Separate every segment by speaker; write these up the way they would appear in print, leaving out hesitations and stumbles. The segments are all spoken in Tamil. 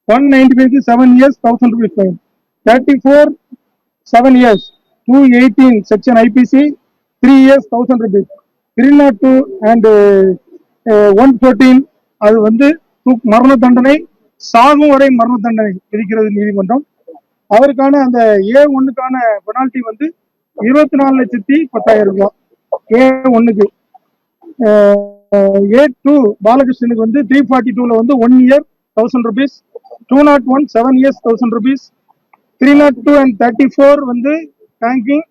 Speaker 1: 195 7 years 1000 rupees fine. 34 7 years 218 section IPC 3 years 1000 rupees. 302 and 114 அது வந்து மரண தண்டனை, சாகும் வரை மரண தண்டனை விதிக்கிறது நீதிமன்றம். அவருக்கான அந்த A1க்கான பெனால்டி வந்து 24,10,10,000 ரூபாய் A1க்கு. A2 பாலகிருஷ்ணனுக்கு வந்து 342ல வந்து 1 year 1000 rupees, 201 7 years 1000 rupees, 302 and 34 வந்து ஹேங்கிங்,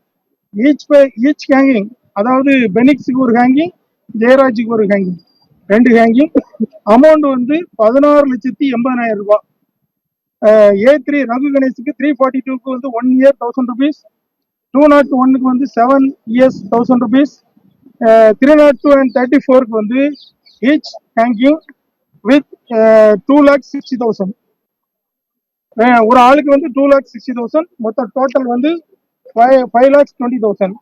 Speaker 1: ஈச் ஹேங்கிங், அதாவது பெனிக்ஸுக்கு ஒரு ஹேங்கிங், ஜெயராஜுக்கு ஒரு ஹேங்கிங், 2 ஹேங்கிங். அமௌண்ட் வந்து 16,80,000 ரூபாய். A3 ரகு கணேஷுக்கு 342க்கு வந்து 1 year 1000 rupees, 201க்கு வந்து 7 years 1000 rupees, 302 and 34க்கு வந்து ஈச் ஹேங்கிங் வித் 2,60,000. ஒரு ஆளுக்கு வந்து 2,60,000, மொத்த டோட்டல் வந்து 5,20,000.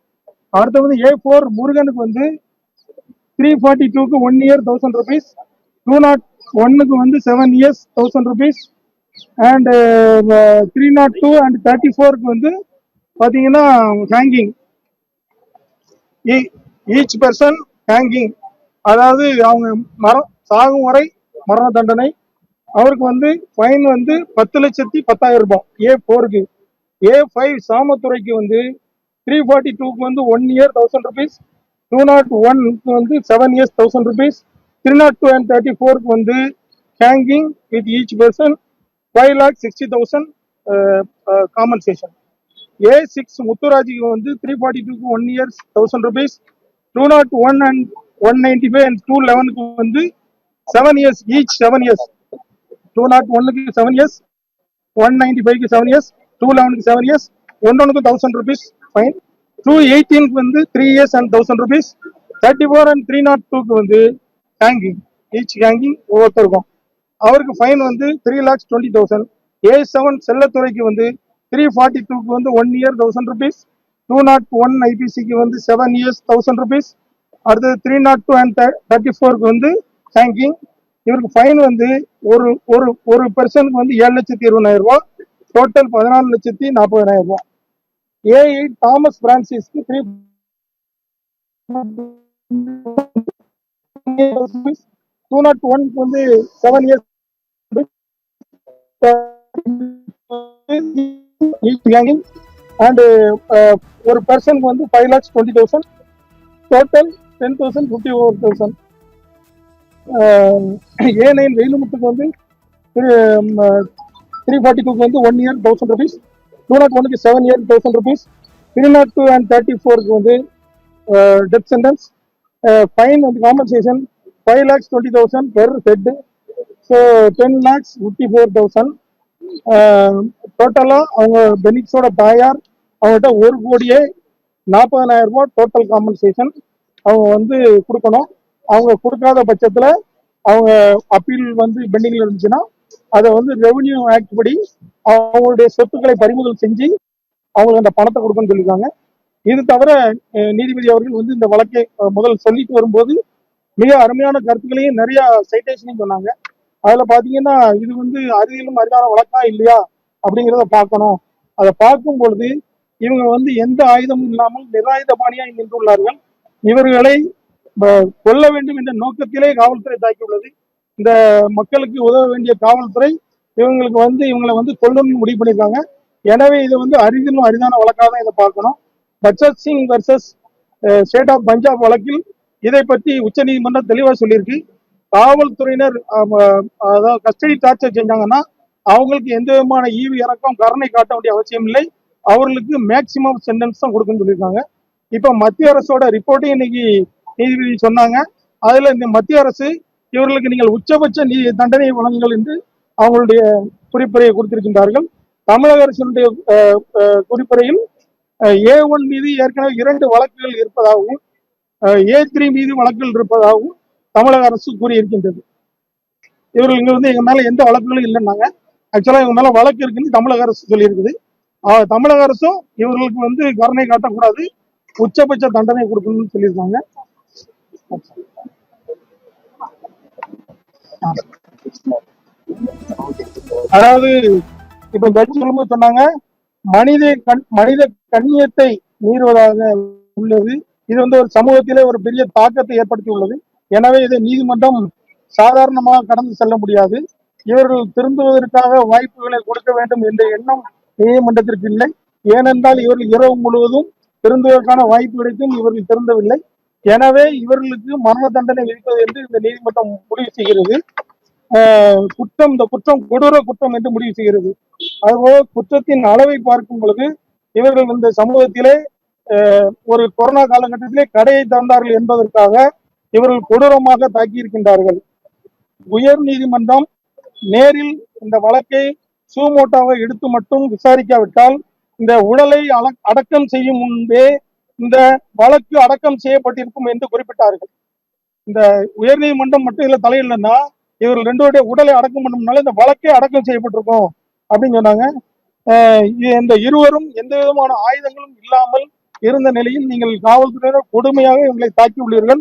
Speaker 1: அடுத்து வந்து A4 முருகனுக்கு வந்து 342க்கு 1 year 1000 rupees, 201க்கு வந்து 7 years 1000 rupees, அண்ட் 302 அண்ட் 34க்கு வந்து பார்த்தீங்கன்னா ஹேங்கிங், ஈச் பர்சன் ஹேங்கிங், அதாவது அவங்க சாகும் வரை மரண தண்டனை. அவருக்கு வந்து ஃபைன் வந்து 10,10,000 ரூபாய் A4க்கு. A5 சாமத்துறைக்கு வந்து 342க்கு வந்து 1 year 1000 rupees, 201க்கு வந்து 7 years 1000 rupees, 302 and 34க்கு வந்து hanging with each person 5,60,000 compensation. A6 முத்துராஜுக்கு வந்து 342க்கு 1 year 1000 rupees, 201 and 195 and 211க்கு வந்து 7 years each 7 years. 201க்கு 7 years, 195க்கு 7 years, 211க்கு 7 years, 101க்கு 1000 rupees fine. 218க்கு வந்து 3 years and 1000 rupees, 34 and 302க்கு வந்து ஹேங்கிங், ஈச் ஹேங்கிங் ஒவ்வொருத்தருக்கும். அவருக்கு ஃபைன் வந்து 3,20,000. A7 செல்லத்துறைக்கு வந்து 342க்கு வந்து 1 year 1000 rupees, 201 IPCக்கு வந்து 7 years 1000 rupees. அடுத்தது 302 and 34க்கு வந்து ஹேங்கிங். இவருக்கு ஃபைன் வந்து ஒரு ஒரு ஒரு பர்சனுக்கு வந்து 7,20,000 ரூபாய், டோட்டல் 14,40,000 ரூபாய். A8 தாமஸ் பிரான்சிஸ்க்கு 201க்கு வந்து 7 years அண்ட் ஒரு பர்சனுக்கு வந்து 5,20,000, டோட்டல் 10,54,000. A9 வெயிலுமுத்துக்கு வந்து 342க்கு வந்து 1 year 1000 rupees, 201க்கு 7 year 1000 rupees, 302 and 34க்கு வந்து டெத் சென்டென்ஸ். ஃபைன் வந்து காம்பன்சேஷன் 5,20,000 பெர் ஹெட், ஸோ 10,54,000. டோட்டலாக அவங்க பெனிக்ஸோட தாயார் அவங்ககிட்ட 1,40,00,000 ரூபாய் டோட்டல் காம்பன்சேஷன் அவங்க வந்து கொடுக்கணும். அவங்க கொடுக்காத பட்சத்தில் அவங்க அப்பீல் வந்து பெண்டிங்கில் இருந்துச்சுன்னா அதை வந்து ரெவன்யூ ஆக்ட் படி அவங்களுடைய சொத்துக்களை பறிமுதல் செஞ்சு அவங்களுக்கு அந்த பணத்தை கொடுக்கணும்னு சொல்லியிருக்காங்க. இது தவிர நீதிபதி அவர்கள் வந்து இந்த வழக்கை முதல் சொல்லிட்டு வரும்போது மிக அருமையான கருத்துக்களையும் நிறைய சைட்டேஷனையும் சொன்னாங்க. அதில் பார்த்தீங்கன்னா இது வந்து அறிவியலும் அரிதான வழக்கா இல்லையா அப்படிங்கிறத பார்க்கணும். அதை பார்க்கும் பொழுது இவங்க வந்து எந்த ஆயுதமும் இல்லாமல் நிராயுதபாணியாக நின்றுள்ளார்கள். இவர்களை கொல்ல வேண்டும் என்ற நோக்கத்திலே காவல்துறை தாக்கியுள்ளது. இந்த மக்களுக்கு உதவ வேண்டிய காவல்துறை இவங்களை வந்து கொல்லணும்னு முடிவு பண்ணியிருக்காங்க. எனவே இது வந்து அறிவியலும் அரிதான வழக்காக தான் இதை பார்க்கணும். Bachan Singh versus state of Punjab வழக்கில் இதை பற்றி உச்ச நீதிமன்றம் தெளிவாக சொல்லியிருக்கு. காவல்துறையினர் அதாவது கஸ்டடி டார்ச்சர் செஞ்சாங்கன்னா அவங்களுக்கு எந்த விதமான ஈவு இறக்கம் கருணை காட்ட வேண்டிய அவசியம் இல்லை. அவர்களுக்கு மேக்சிமம் சென்டென்ஸ் தான் கொடுக்குன்னு சொல்லியிருக்காங்க. இப்போ மத்திய அரசோட ரிப்போர்ட்டையும் இன்னைக்கு நீதிபதி சொன்னாங்க. அதுல இந்த மத்திய அரசு இவர்களுக்கு நீங்கள் உச்சபட்ச தண்டனை வழங்குங்கள் என்று அவங்களுடைய குறிப்புரையை கொடுத்திருக்கின்றார்கள். தமிழக அரசினுடைய குறிப்புரையில் A1 மீது ஏற்கனவே 2 வழக்குகள் இருப்பதாகவும் A3 மீது வழக்குகள் இருப்பதாகவும் தமிழக அரசு கூறியிருக்கின்றது. இவர்கள் இங்க வந்து எங்க மேல எந்த வழக்குகளும் இல்லைன்னாங்க. ஆக்சுவலா இவங்க மேல வழக்கு இருக்குன்னு தமிழக அரசு சொல்லியிருக்குது. தமிழக அரசும் இவர்களுக்கு வந்து கருணை காட்டக்கூடாது, உச்சபட்ச தண்டனை கொடுக்கணும்னு சொல்லியிருக்காங்க. அதாவது இப்ப ஜட்ஜ் சொல்லும்போது சொன்னாங்க, மனித கண்ணியத்தை மீறுவதாக உள்ளது. இது வந்து ஒரு சமூகத்திலே ஒரு பெரிய தாக்கத்தை ஏற்படுத்தி உள்ளது. எனவே இதை நீதிமன்றம் சாதாரணமாக கடந்து செல்ல முடியாது. இவர்கள் திருந்துவதற்காக வாய்ப்புகளை கொடுக்க வேண்டும் என்ற எண்ணம் நீதிமன்றத்திற்கு இல்லை. ஏனென்றால் இவர்கள் இரவு முழுவதும் திருந்துவதற்கான வாய்ப்பு கிடைத்தும் இவர்கள் திருந்தவில்லை. எனவே இவர்களுக்கு மரண தண்டனை விதிப்பது என்று இந்த நீதிமன்றம் முடிவு செய்கிறது. இந்த குற்றம் கொடூர குற்றம் என்று முடிவு செய்கிறது. அதுபோல குற்றத்தின் அளவை பார்க்கும் பொழுது இவர்கள் இந்த சமூகத்திலே ஒரு கொரோனா காலகட்டத்திலே கடையை திறந்தார்கள் என்பதற்காக இவர்கள் கொடூரமாக தாக்கியிருக்கின்றார்கள். உயர் நீதிமன்றம் நேரில் இந்த வழக்கை சூமோட்டாவை எடுத்து மட்டும் விசாரிக்காவிட்டால் இந்த உடலை அடக்கம் செய்யும் முன்பே இந்த வழக்கு அடக்கம் செய்யப்பட்டிருக்கும் என்று குறிப்பிட்டார்கள். இந்த உயர்நீதிமன்றம் மட்டும் இதுல தலையிடலன்னா இவர்கள் ரெண்டு உடலை அடக்கம் பண்ணணும்னால இந்த வழக்கே அடக்கம் செய்யப்பட்டிருக்கும் அப்படின்னு சொன்னாங்க. இந்த இருவரும் எந்த விதமான ஆயுதங்களும் இல்லாமல் இருந்த நிலையில் நீங்கள் காவல்துறையினர் கொடுமையாக இவங்களை தாக்கி உள்ளீர்கள்.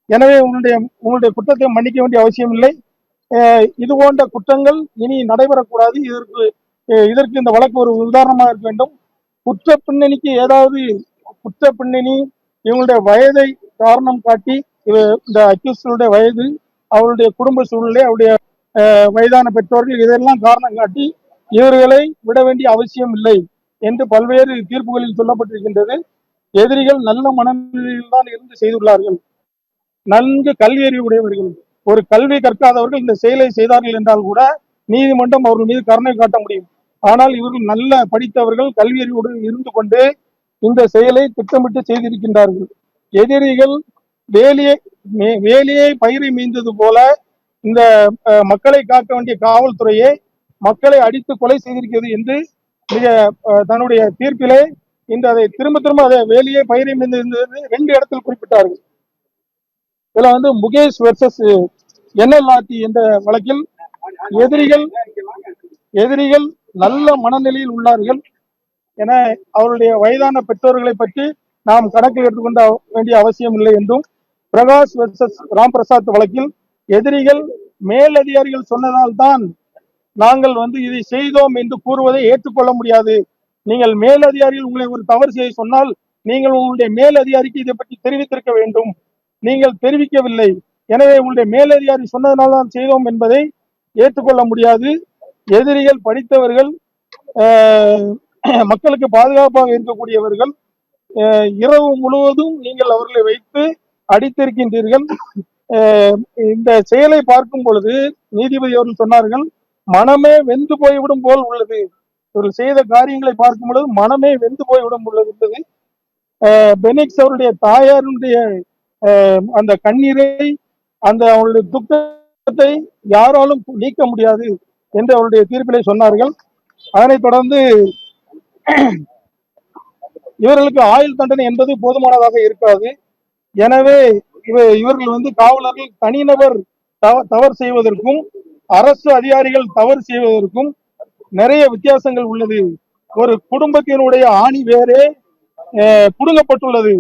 Speaker 1: எனவே உங்களுடைய குற்றத்தை மன்னிக்க வேண்டிய அவசியம் இல்லை. இது போன்ற குற்றங்கள் இனி நடைபெறக்கூடாது. இதற்கு இந்த வழக்கு ஒரு உதாரணமாக இருக்க வேண்டும். குற்ற பின்னணிக்கு ஏதாவது குற்ற பின்னணி இவங்களுடைய வயதை காரணம் காட்டி இந்த அக்யூஸ்டுடைய வயது, அவருடைய குடும்ப சூழ்நிலை, அவருடைய வயதான பெற்றோர்கள் இதெல்லாம் காரணம் காட்டி இவர்களை விட வேண்டிய அவசியம் இல்லை என்று பல்வேறு தீர்ப்புகளில் சொல்லப்பட்டிருக்கின்றது. எதிரிகள் நல்ல மனநிலையில் தான் இருந்து செய்துள்ளார்கள். நன்கு கல்வி அறிவு உடையவர்கள், ஒரு கல்வி கற்காதவர்கள் இந்த செயலை செய்தார்கள் என்றால் கூட நீதிமன்றம் அவர்கள் மீது கருணை காட்ட முடியும். ஆனால் இவர்கள் நல்ல படித்தவர்கள், கல்வி அறிவுடன் இருந்து கொண்டு இந்த செயலை திட்டமிட்டு செய்திருக்கின்றார்கள். எதிரிகள் வேலியை பயிரை மீந்தது போல இந்த மக்களை காக்க வேண்டிய காவல்துறையை மக்களை அடித்து கொலை செய்திருக்கிறது என்று மிக தன்னுடைய தீர்ப்பிலே இன்று அதை திரும்ப அதை வேலியை பயிரை மீந்திருந்தது 2 இடத்தில் குறிப்பிட்டார்கள். இதுல வந்து முகேஷ் வெர்சஸ் என்எல்ஆர்டி என்ற வழக்கில் எதிரிகள் நல்ல மனநிலையில் உள்ளார்கள் என அவருடைய வயதான பெற்றோர்களை பற்றி நாம் கணக்கில் எடுத்துக்கொள்ள வேண்டிய அவசியம் இல்லை என்றும், பிரகாஷ் வெர்சஸ் ராம் பிரசாத் வழக்கில் எதிரிகள் மேலதிகாரிகள் சொன்னதால் தான் நாங்கள் வந்து இதை செய்தோம் என்று கூறுவதை ஏற்றுக்கொள்ள முடியாது. நீங்கள் மேலதிகாரிகள் உங்களை ஒரு தவறு செய்ய சொன்னால் நீங்கள் உங்களுடைய மேலதிகாரிக்கு இதை பற்றி தெரிவித்திருக்க வேண்டும். நீங்கள் தெரிவிக்கவில்லை. எனவே உங்களுடைய மேலதிகாரி சொன்னதனால் தான் செய்தோம் என்பதை ஏற்றுக்கொள்ள முடியாது. எதிரிகள் படித்தவர்கள், மக்களுக்கு பாதுகாப்பாக இருக்கக்கூடியவர்கள். இரவு முழுவதும் நீங்கள் அவர்களை வைத்து அடித்திருக்கின்றீர்கள். இந்த செயலை பார்க்கும் பொழுது நீதிபதி அவர்கள் சொன்னார்கள், மனமே வெந்து போய்விடும் போல் உள்ளது. இவர்கள் செய்த காரியங்களை பார்க்கும் பொழுது மனமே வெந்து போய்விடும் உள்ளது. பெனிக்ஸ் அவருடைய தாயாருடைய அந்த கண்ணீரை, அந்த அவருடைய துக்கத்தை யாராலும் நீக்க முடியாது என்று அவருடைய தீர்ப்பிலே சொன்னார்கள். அதனைத் தொடர்ந்து இவர்களுக்கு ஆயுள் தண்டனை என்பது போதுமானதாக இருக்காது. எனவே இவர்கள் வந்து காவலர்கள் தனிநபர் தவறு செய்வதற்கும் அரசு அதிகாரிகள் தவறு செய்வதற்கும் நிறைய வித்தியாசங்கள் உள்ளது. ஒரு குடும்பத்தினுடைய ஆணி வேறே புடுங்கப்பட்டுள்ளது.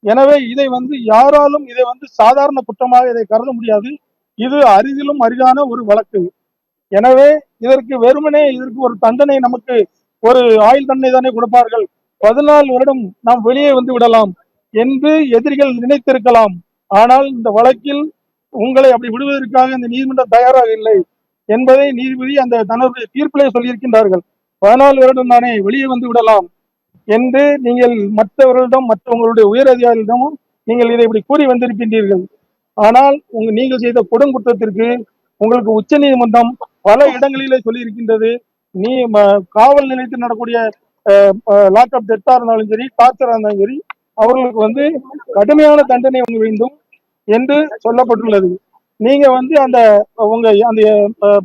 Speaker 1: எனவே இதை வந்து யாராலும் இதை வந்து சாதாரண குற்றமாக இதை கருத முடியாது. இது அரிதிலும் அரிதான ஒரு வழக்கு. எனவே இதற்கு ஒரு தண்டனை, நமக்கு ஒரு ஆயுள் தண்டனை தானே கொடுப்பார்கள், 14 வருடம் நாம் வெளியே வந்து விடலாம் என்று எதிரிகள் நினைத்திருக்கலாம். ஆனால் இந்த வழக்கில் உங்களை அப்படி விடுவதற்காக இந்த நீதிமன்றம் தயாராக இல்லை என்பதை நீதிபதி அந்த தன்னுடைய தீர்ப்பிலே சொல்லியிருக்கின்றார்கள். 14 வருடம் தானே, வெளியே வந்து விடலாம் என்று நீங்கள் மற்றவர்களிடம், உங்களுடைய உயர் அதிகாரிகளிடமும் நீங்கள் இதை இப்படி கூறி வந்திருக்கின்றீர்கள். ஆனால் நீங்கள் செய்த கொடுங்குற்றத்திற்கு உங்களுக்கு உச்ச நீதிமன்றம் பல இடங்களிலே சொல்லி இருக்கின்றது. காவல் நிலையத்தில் நடக்கூடிய லாக்அப் டெத்தா இருந்தாலும் சரி, டார்ச்சரா இருந்தாலும் சரி, அவர்களுக்கு வந்து கடுமையான தண்டனை வேண்டும் என்று சொல்லப்பட்டுள்ளது. நீங்க வந்து அந்த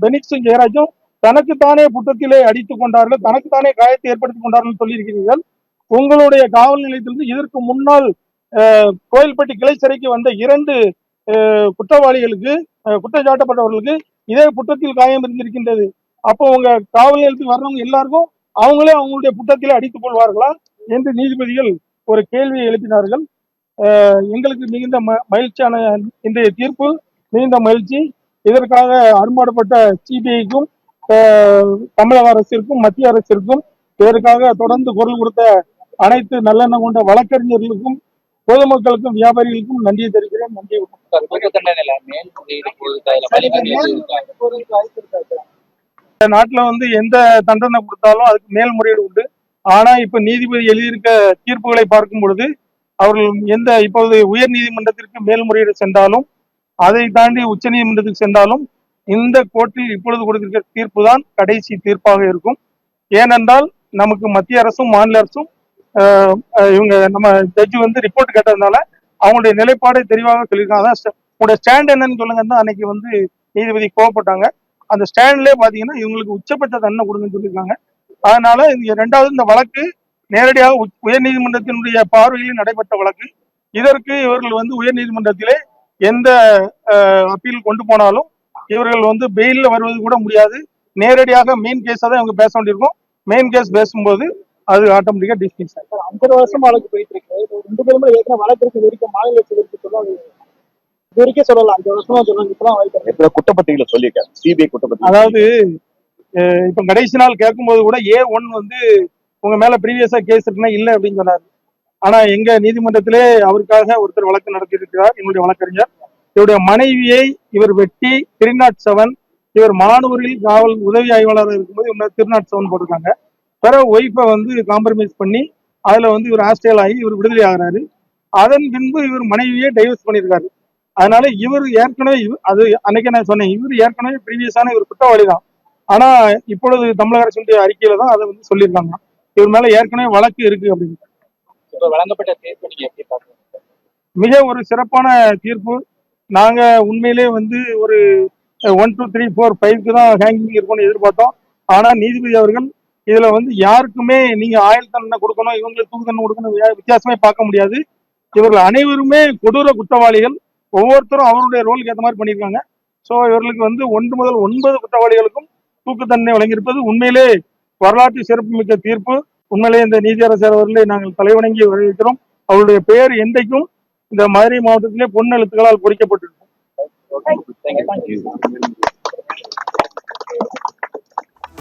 Speaker 1: பெனிக்ஸும் ஜெயராஜும் தனக்குத்தானே புத்தத்திலே அடித்துக் கொண்டார்கள், தனக்குத்தானே காயத்தை ஏற்படுத்திக் கொண்டார்கள் சொல்லியிருக்கிறீர்கள். உங்களுடைய காவல் நிலையத்திலிருந்து இதற்கு முன்னால் கோயில்பட்டி கிளை சிறைக்கு வந்த 2 குற்றவாளிகளுக்கு, குற்றச்சாட்டப்பட்டவர்களுக்கு இதே புத்தத்தில் காயம் இருந்திருக்கின்றது. அப்போ உங்க காவல் நிலையத்துக்கு வர்றவங்க எல்லாருக்கும் அவங்களே அவங்களுடைய புத்தத்திலே அடித்துக் கொள்வார்களா என்று நீதிபதிகள் ஒரு கேள்வியை எழுப்பினார்கள். எங்களுக்கு மிகுந்த மகிழ்ச்சியான இன்றைய தீர்ப்பு, மிகுந்த மகிழ்ச்சி. இதற்காக அரும்பாடுபட்ட சிபிஐக்கும் தமிழக அரசிற்கும் மத்திய அரசிற்கும் இதற்காக தொடர்ந்து குரல் கொடுத்த அனைத்து நல்லெண்ணம் கொண்ட வழக்கறிஞர்களுக்கும் பொதுமக்களுக்கும் வியாபாரிகளுக்கும் நன்றியை தெரிவிக்கிறேன். நன்றி. நாட்டுல வந்து எந்த தண்டனை கொடுத்தாலும் அதுக்கு மேல்முறையீடு உண்டு. ஆனா இப்ப நீதிபதி எழுதியிருக்க தீர்ப்புகளை பார்க்கும் பொழுது அவர்கள் எந்த இப்போது உயர் நீதிமன்றத்திற்கு மேல்முறையீடு சென்றாலும் அதை தாண்டி உச்ச நீதிமன்றத்துக்கு சென்றாலும் இந்த கோர்ட்டில் இப்பொழுது கொடுத்திருக்கிற தீர்ப்பு தான் கடைசி தீர்ப்பாக இருக்கும். ஏனென்றால் நமக்கு மத்திய அரசும் மாநில அரசும் இவங்க நம்ம ஜட்ஜி வந்து ரிப்போர்ட் கேட்டதுனால அவங்களுடைய நிலைப்பாடை தெளிவாக சொல்லியிருக்காங்க. அதான் உங்களுடைய ஸ்டாண்ட் என்னன்னு சொல்லுங்க தான் அன்னைக்கு வந்து நீதிபதி கோவப்பட்டாங்க. அந்த ஸ்டாண்ட்லேயே பாத்தீங்கன்னா இவங்களுக்கு உச்சபட்ச தண்டனை கொடுங்கன்னு சொல்லியிருக்காங்க. அதனால இரண்டாவது இந்த வழக்கு நேரடியாக உயர் நீதிமன்றத்தினுடைய பார்வையில் நடைபெற்ற வழக்கு. இதற்கு இவர்கள் வந்து உயர் நீதிமன்றத்திலே எந்த அப்பீல் கொண்டு போனாலும் இவர்கள் வந்து பெயில்ல வருவது கூட முடியாது. நேரடியாக மெயின் கேஸா தான் இவங்க பேச வேண்டியிருக்கும். மெயின் கேஸ் பேசும்போது அது ஆட்டோமேட்டிக்கா டிஸ்மிஸ் ஆகும். 50 வருஷம் வழக்கு போயிட்டு இருக்கு. 2 பேருமே ஏற்கனவே வழக்கு வரைக்கும் மாநில வரைக்கும் சொல்லுவாங்க. இது வரைக்கும் சொல்லலாம். 5 வருஷமா சொல்லுவாங்க. இப்பதான் வாய்ப்பு
Speaker 2: குற்றப்பத்திரிகையில சொல்லியிருக்காங்க. சிபிஐ குற்றப்பத்திரிகை.
Speaker 1: அதாவது இப்ப கடைசி நாள் கேட்கும்போது கூட A1 வந்து உங்க மேல ப்ரீவியஸா கேஸ் இருக்குன்னா இல்ல அப்படின்னு சொன்னாரு. ஆனா எங்க நீதிமன்றத்திலே அவருக்காக ஒருத்தர் வழக்கு நடத்தியிருக்கிறார். என்னுடைய வழக்கறிஞர் இவருடைய மனைவியை இவர் வெட்டி 307, இவர் மாணவர்கள் காவல் உதவி ஆய்வாளராக இருக்கும்போது இவங்க 307 போட்டிருக்காங்க. பிற ஒய்ஃபை வந்து காம்ப்ரமைஸ் பண்ணி அதுல வந்து இவர் ஹாஸ்டல் ஆகி இவர் விடுதலை ஆகிறாரு. அதன் பின்பு இவர் மனைவியே டைவர்ஸ் பண்ணியிருக்காரு. அதனால இவர் ஏற்கனவே அது அன்னைக்கு நான் சொன்னேன், இவர் ஏற்கனவே ப்ரீவியஸான இவர் குற்றவாளி தான். ஆனா இப்பொழுது தமிழக அரசுடைய அறிக்கையில தான் அதை வந்து சொல்லியிருக்காங்க, இவர் மேல ஏற்கனவே வழக்கு இருக்கு அப்படின்னு.
Speaker 3: வழங்கப்பட்ட தீர்ப்பு நீங்க எப்படி பாக்குறீங்க?
Speaker 1: மிக ஒரு சிறப்பான தீர்ப்பு. நாங்க உண்மையிலே வந்து ஒரு 1, 2, 3, 4, 5க்கு தான் ஹேங்கிங் இருக்கும்னு எதிர்பார்த்தோம். ஆனா நீதிபதி அவர்கள் இதுல வந்து யாருக்குமே நீங்க ஆயுள் தண்டனை கொடுக்கணும், இவங்களுக்கு தூக்கு தண்டனை கொடுக்கணும் வித்தியாசமே பார்க்க முடியாது. இவர்கள் அனைவருமே கொடூர குற்றவாளிகள். ஒவ்வொருத்தரும் அவருடைய ரோலுக்கு ஏற்ற மாதிரி பண்ணியிருக்காங்க. ஸோ இவர்களுக்கு வந்து 1 முதல் 9 குற்றவாளிகளுக்கும் தூக்கு தண்டனை வழங்கியிருப்பது உண்மையிலே வரலாற்று சிறப்புமிக்க தீர்ப்பு. உண்மையிலே இந்த நீதியரசர் அவர்களை நாங்கள் தலைவணங்கி வரவேற்கிறோம். அவருடைய பெயர் என்றைக்கும் இந்த மதுரை மாவட்டத்திலே பொன் எழுத்துக்களால் பொறிக்கப்பட்டிருக்கும்.